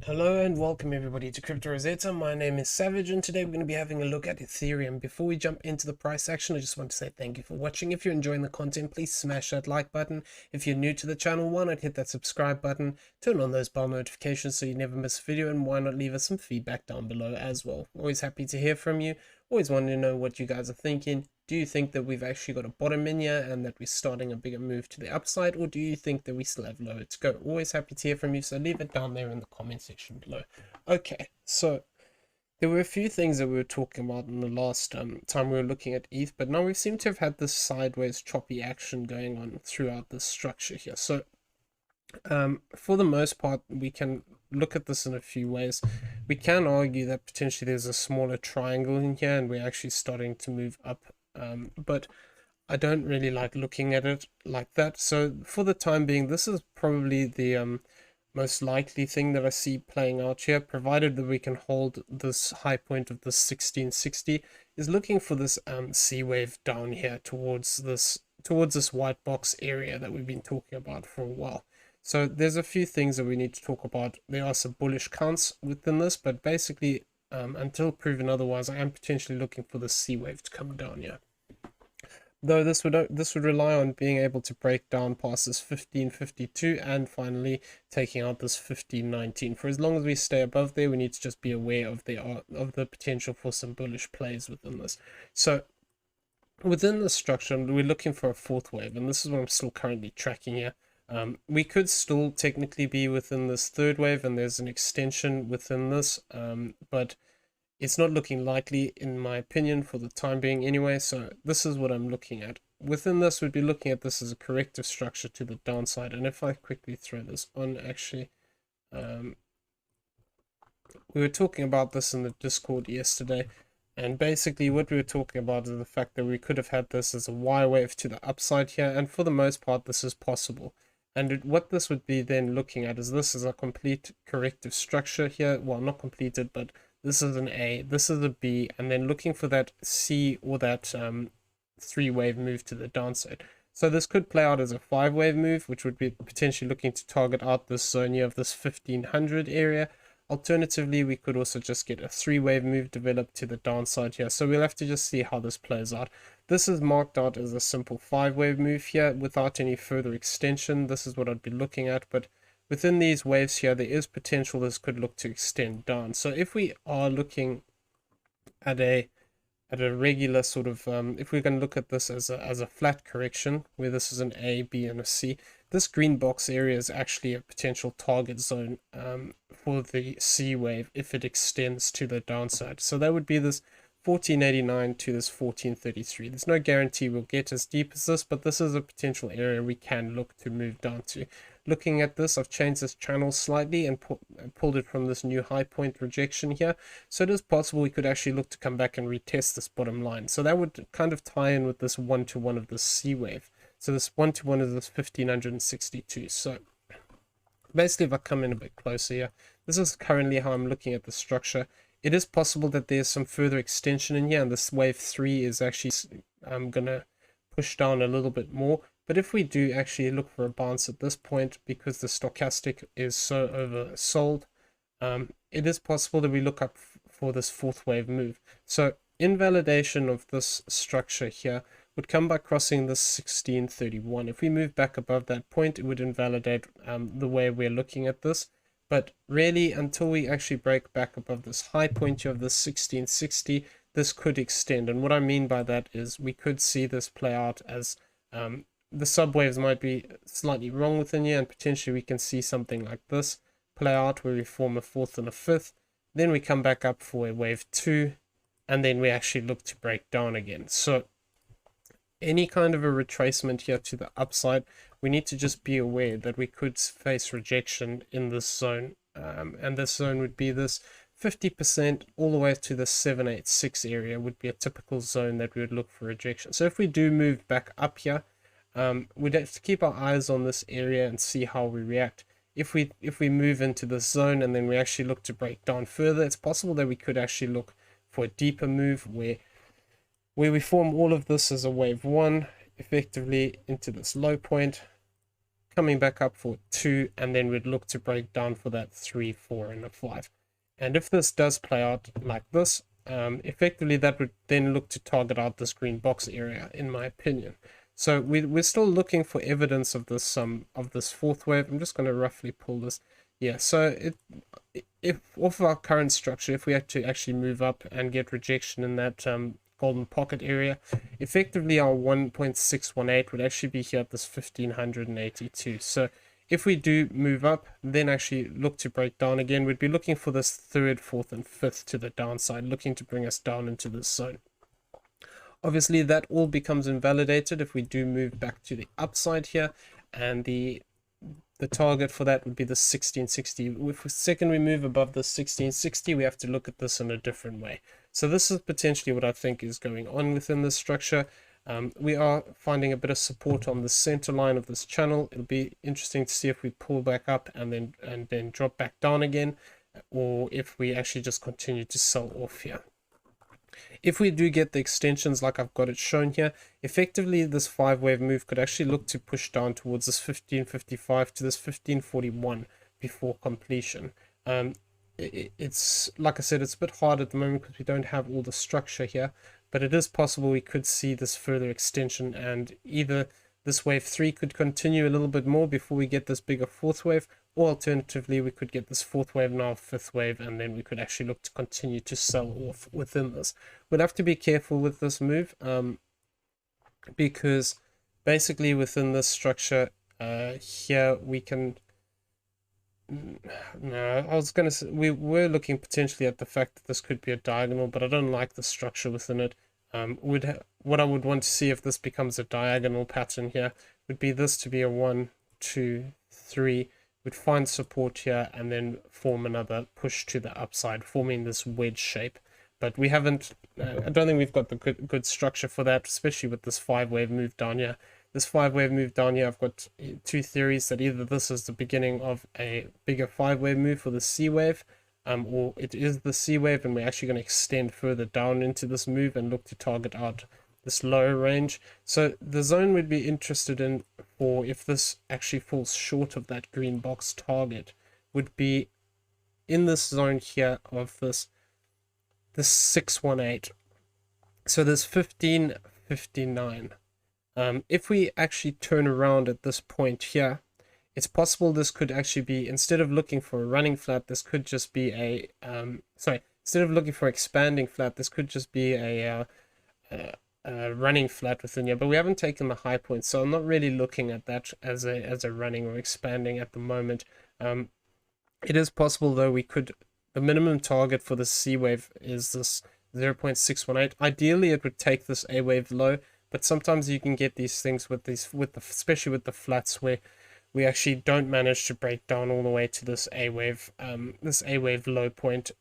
Hello and welcome everybody to Crypto Rosetta. My name is Savage and today we're going to be having a look at Ethereum. Before we jump into the price action, I just want to say thank you for watching. If you're enjoying the content, please smash that like button. If you're new to the channel, why not hit that subscribe button, turn on those bell notifications so you never miss a video, and why not leave us some feedback down below as well. Always happy to hear from you. Always wanting to know what you guys are thinking. Do you think that we've actually got a bottom in here and that we're starting a bigger move to the upside, or do you think that we still have lower to go? Always happy to hear from you, so leave it down there in the comment section below. Okay, so there were a few things that we were talking about in the last time we were looking at ETH, but now we seem to have had this sideways choppy action going on throughout this structure here. So for the most part, we can look at this in a few ways. We can argue that potentially there's a smaller triangle in here and we're actually starting to move up, but I don't really like looking at it like that. So for the time being, this is probably the most likely thing that I see playing out here, provided that we can hold this high point of the 1660, is looking for this C wave down here towards this white box area that we've been talking about for a while. So there's a few things that we need to talk about. There are some bullish counts within this, but basically until proven otherwise, I am potentially looking for the C wave to come down here. Though this would rely on being able to break down past this 1552 and finally taking out this 1519. For as long as we stay above there, we need to just be aware of the potential for some bullish plays within this. So within the structure, we're looking for a fourth wave, and this is what I'm still currently tracking here. We could still technically be within this third wave, and there's an extension within this, but it's not looking likely, in my opinion, for the time being anyway. So this is what I'm looking at. Within this, we'd be looking at this as a corrective structure to the downside. And if I quickly throw this on, actually, we were talking about this in the Discord yesterday. And basically what we were talking about is the fact that we could have had this as a Y wave to the upside here. And for the most part, this is possible. And what this would be then looking at is this is a complete corrective structure here. Well, not completed, but this is an A, this is a B, and then looking for that C or that 3-wave move to the downside. So this could play out as a 5-wave move, which would be potentially looking to target out this zone here of this 1500 area. Alternatively, we could also just get a 3-wave move developed to the downside here. So we'll have to just see how this plays out. This is marked out as a simple 5-wave move here without any further extension. This is what I'd be looking at, but within these waves here, there is potential this could look to extend down. So if we are looking at a regular sort of, if we're going to look at this as a flat correction, where this is an A, B, and a C, this green box area is actually a potential target zone for the C wave if it extends to the downside. So that would be this 1489 to this 1433. There's no guarantee we'll get as deep as this, but this is a potential area we can look to move down to. Looking at this, I've changed this channel slightly and pulled it from this new high point rejection here. So it is possible we could actually look to come back and retest this bottom line. So that would kind of tie in with this 1-to-1 of the C wave. So this 1-to-1 is this 1562. So basically, if I come in a bit closer here, this is currently how I'm looking at the structure. It is possible that there's some further extension in here, and this wave 3 is actually gonna push down a little bit more. But if we do actually look for a bounce at this point, because the stochastic is so oversold, it is possible that we look up for this fourth wave move. So invalidation of this structure here would come by crossing this 1631. If we move back above that point, it would invalidate the way we're looking at this. But really, until we actually break back above this high point here of this 1660, this could extend. And what I mean by that is we could see this play out as the subwaves might be slightly wrong within here, and potentially we can see something like this play out where we form a fourth and a fifth. Then we come back up for a wave 2, and then we actually look to break down again. So any kind of a retracement here to the upside, we need to just be aware that we could face rejection in this zone, and this zone would be this 50% all the way to the 786 area would be a typical zone that we would look for rejection. So if we do move back up here, we'd have to keep our eyes on this area and see how we react. If we move into this zone and then we actually look to break down further, it's possible that we could actually look for a deeper move where we form all of this as a wave 1 effectively into this low point, coming back up for 2, and then we'd look to break down for that 3, 4, and a 5. And if this does play out like this, effectively that would then look to target out this green box area, in my opinion. So we're still looking for evidence of this fourth wave. I'm just going to roughly pull this. Yeah, so if off our current structure, if we had to actually move up and get rejection in that golden pocket area, effectively our 1.618 would actually be here at this 1582. So if we do move up, then actually look to break down again, we'd be looking for this 3rd, 4th, and 5th to the downside, looking to bring us down into this zone. Obviously, that all becomes invalidated if we do move back to the upside here, and the target for that would be the 1660. If we move above the 1660, we have to look at this in a different way. So this is potentially what I think is going on within this structure. We are finding a bit of support on the center line of this channel. It'll be interesting to see if we pull back up and then drop back down again, or if we actually just continue to sell off here. If we do get the extensions like I've got it shown here, effectively this 5-wave move could actually look to push down towards this 1555 to this 1541 before completion. It's like I said, it's a bit hard at the moment because we don't have all the structure here, but it is possible we could see this further extension, and either this wave 3 could continue a little bit more before we get this bigger 4th wave, or alternatively we could get this 4th wave, now 5th wave, and then we could actually look to continue to sell off within this. We'll have to be careful with this move, because basically within this structure here we can... No, I was going to say, we were looking potentially at the fact that this could be a diagonal, but I don't like the structure within it. What I would want to see if this becomes a diagonal pattern here would be this to be a 1, 2, 3, would find support here and then form another push to the upside, forming this wedge shape. But we haven't, I don't think we've got the good structure for that, especially with this 5-wave move down here. This 5-wave move down here, I've got 2 theories that either this is the beginning of a bigger 5-wave move for the C wave, or it is the C wave and we're actually going to extend further down into this move and look to target out this lower range. So the zone we'd be interested in, for if this actually falls short of that green box target, would be in this zone here of this 618. So there's 1559. If we actually turn around at this point here, it's possible this could actually be, instead of looking for a running flat, this could just be a, instead of looking for expanding flat, this could just be a running flat within here. But we haven't taken the high point, so I'm not really looking at that as a running or expanding at the moment. It is possible though, we could, the minimum target for the C wave is this 0.618. Ideally, it would take this A wave low. But sometimes you can get these things with especially with the flats, where we actually don't manage to break down all the way to this A wave low point,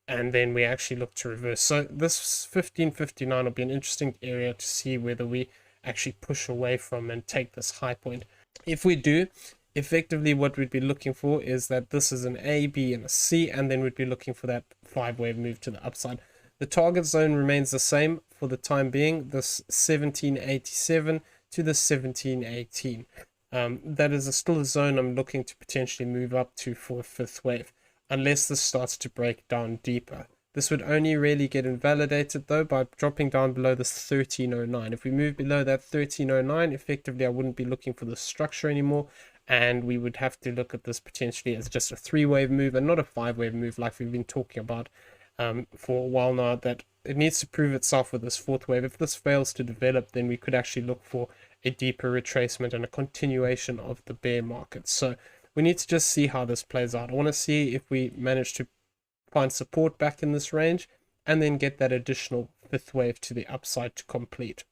and then we actually look to reverse. So this 1559 will be an interesting area to see whether we actually push away from and take this high point. If we do, effectively what we'd be looking for is that this is an A, B, and a C, and then we'd be looking for that 5-wave move to the upside. The target zone remains the same for the time being, this 1787 to the 1718. That is still a zone I'm looking to potentially move up to for a 5th wave, unless this starts to break down deeper. This would only really get invalidated though by dropping down below this 1309. If we move below that 1309, effectively I wouldn't be looking for the structure anymore, and we would have to look at this potentially as just a 3-wave move and not a 5-wave move like we've been talking about for a while now, that it needs to prove itself with this 4th wave. If this fails to develop, then we could actually look for a deeper retracement and a continuation of the bear market. So we need to just see how this plays out. I want to see if we manage to find support back in this range and then get that additional 5th wave to the upside to complete.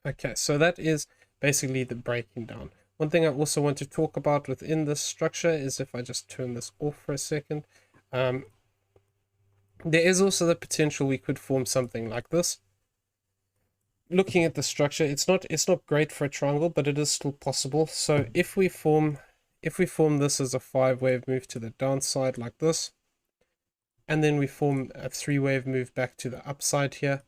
Okay, so that is basically the breaking down. One thing I also want to talk about within this structure is, if I just turn this off for a second, there is also the potential we could form something like this. Looking at the structure, it's not great for a triangle, but it is still possible. So if we form this as a 5-wave move to the downside like this, and then we form a 3-wave move back to the upside here,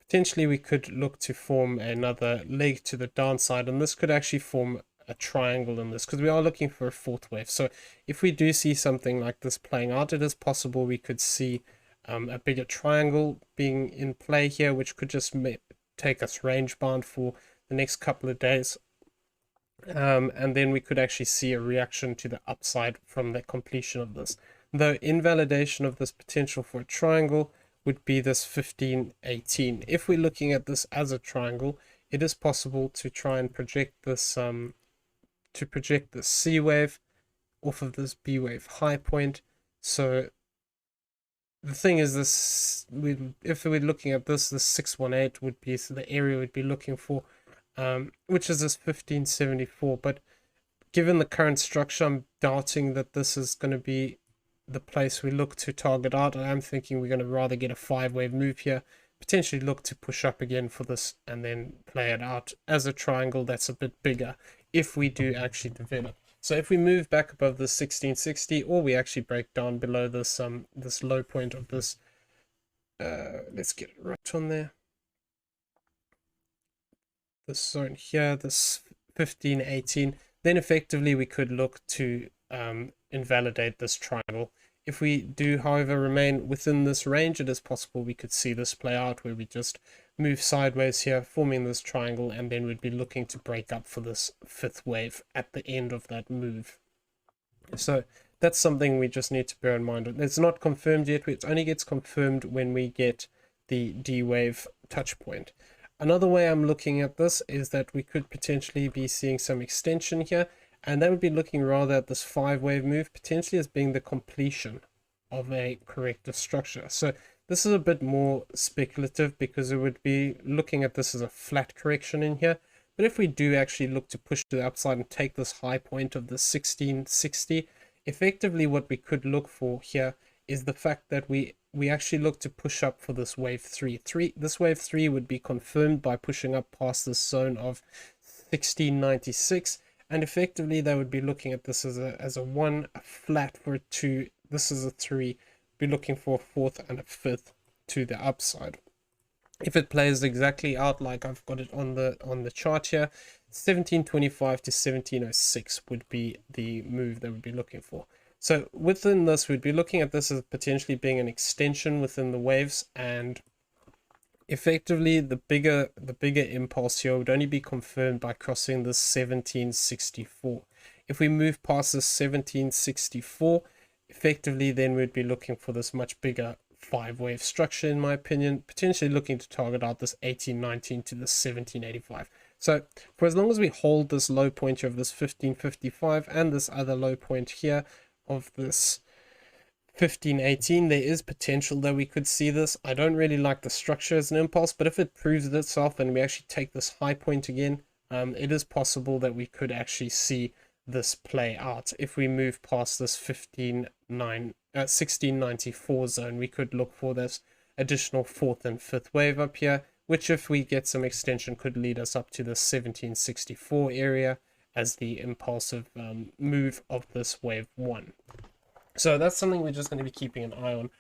potentially we could look to form another leg to the downside, and this could actually form a triangle in this, because we are looking for a fourth wave. So if we do see something like this playing out, it is possible we could see a bigger triangle being in play here, which could just take us range bound for the next couple of days. And then we could actually see a reaction to the upside from the completion of this. Though invalidation of this potential for a triangle would be this 1518. If we're looking at this as a triangle, it is possible to try and project this C wave off of this B wave high point. So the thing is, this, if we're looking at this 618 would be the area we'd be looking for, which is this 1574. But given the current structure, I'm doubting that this is going to be the place we look to target out. And I'm thinking we're going to rather get a 5-wave move here, potentially look to push up again for this, and then play it out as a triangle that's a bit bigger if we do actually develop. So if we move back above the 1660, or we actually break down below this this low point of this, let's get it right on there, this zone here, this 1518, then effectively we could look to invalidate this triangle. If we do, however, remain within this range, it is possible we could see this play out where we just move sideways here, forming this triangle, and then we'd be looking to break up for this 5th wave at the end of that move. So that's something we just need to bear in mind. It's not confirmed yet. It only gets confirmed when we get the D wave touch point. Another way I'm looking at this is that we could potentially be seeing some extension here, and that would be looking rather at this 5-wave move potentially as being the completion of a corrective structure. So this is a bit more speculative, because it would be looking at this as a flat correction in here. But if we do actually look to push to the upside and take this high point of the 1660, effectively what we could look for here is the fact that we actually look to push up for this wave 3. This wave 3 would be confirmed by pushing up past this zone of 1696. And effectively, they would be looking at this as a 1, a flat for a 2. This is a 3. Be looking for a 4th and a 5th to the upside. If it plays exactly out like I've got it on the chart here, 1725 to 1706 would be the move that we'd be looking for. So within this, we'd be looking at this as potentially being an extension within the waves, and effectively the bigger impulse here would only be confirmed by crossing this 1764. If we move past this 1764, effectively then we'd be looking for this much bigger 5-wave structure, in my opinion, potentially looking to target out this 1819 to the 1785. So for as long as we hold this low point here of this 1555 and this other low point here of this 1518, there is potential that we could see this. I don't really like the structure as an impulse, but if it proves itself and we actually take this high point again, it is possible that we could actually see this play out. If we move past this 1694 zone, we could look for this additional 4th and 5th wave up here, which if we get some extension could lead us up to the 1764 area as the impulsive move of this wave 1. So that's something we're just going to be keeping an eye on.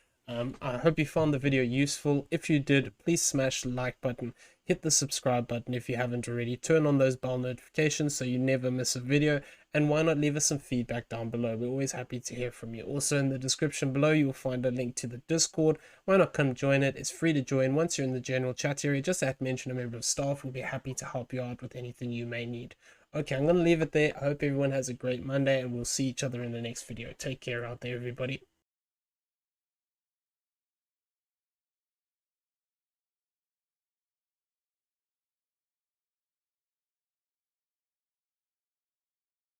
I hope you found the video useful. If you did, please smash the like button, hit the subscribe button if you haven't already, turn on those bell notifications so you never miss a video, and why not leave us some feedback down below. We're always happy to hear from you. Also in the description below you will find a link to the Discord. Why not come join it? It's free to join. Once you're in the general chat area, just mention a member of staff. We'll be happy to help you out with anything you may need. Okay, I'm going to leave it there. I hope everyone has a great Monday, and we'll see each other in the next video. Take care out there, everybody.